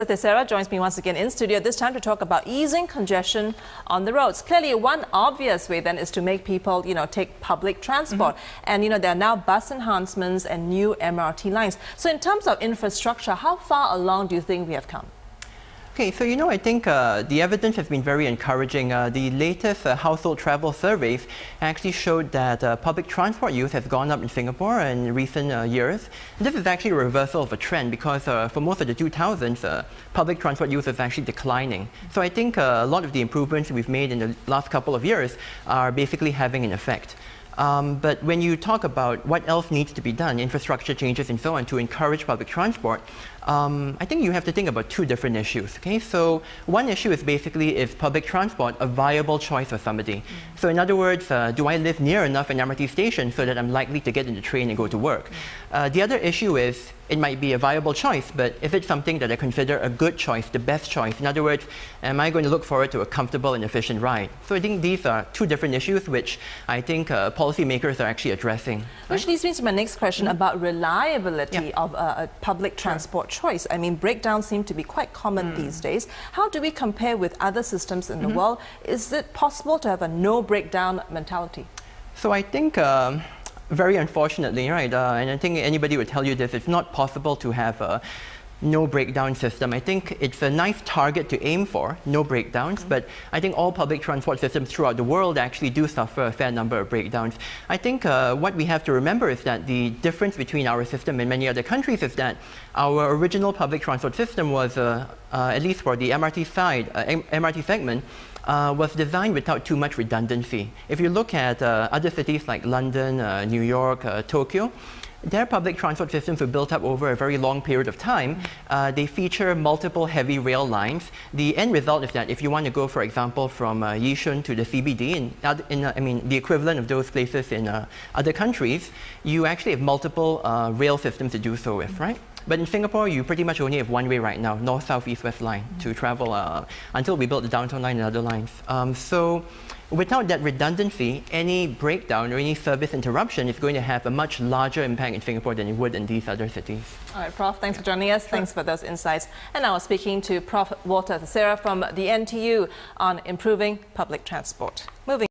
Theseira joins me once again in studio, this time to talk about easing congestion on the roads. Clearly, one obvious way then is to make people, take public transport. And, there are now bus enhancements and new MRT lines. So in terms of infrastructure, how far along do you think we have come? Okay, so I think the evidence has been very encouraging. The latest household travel surveys actually showed that public transport use has gone up in Singapore in recent years. And this is actually a reversal of a trend because for most of the 2000s, public transport use is actually declining. So I think a lot of the improvements we've made in the last couple of years are basically having an effect. But when you talk about what else needs to be done, infrastructure changes and so on, to encourage public transport, I think you have to think about two different issues. Okay, so one issue is basically, is public transport a viable choice for somebody? So in other words, do I live near enough an MRT station so that I'm likely to get in the train and go to work? The other issue is, it might be a viable choice, but is it something that I consider a good choice, the best choice? In other words, am I going to look forward to a comfortable and efficient ride? So I think these are two different issues which I think policymakers are actually addressing. Which leads me to my next question about reliability of a public transport choice. I mean, breakdowns seem to be quite common these days. How do we compare with other systems in the world? Is it possible to have a no breakdown mentality? So I think very unfortunately, right, and I think anybody would tell you this, it's not possible to have a no breakdown system. I think it's a nice target to aim for, no breakdowns, but I think all public transport systems throughout the world actually do suffer a fair number of breakdowns. I think what we have to remember is that the difference between our system and many other countries is that our original public transport system was, at least for the MRT side, MRT segment, was designed without too much redundancy. If you look at other cities like London, New York, Tokyo, their public transport systems were built up over a very long period of time. They feature multiple heavy rail lines. The end result is that if you want to go, for example, from Yishun to the CBD, the equivalent of those places in other countries, you actually have multiple rail systems to do so with, right? But in Singapore, you pretty much only have one way right now, north, south, east, west line, to travel until we built the downtown line and other lines. So without that redundancy, any breakdown or any service interruption is going to have a much larger impact in Singapore than it would in these other cities. All right, Prof, thanks for joining us. Thanks for those insights. And now we're speaking to Prof. Walter Theseira from the NTU on improving public transport. Moving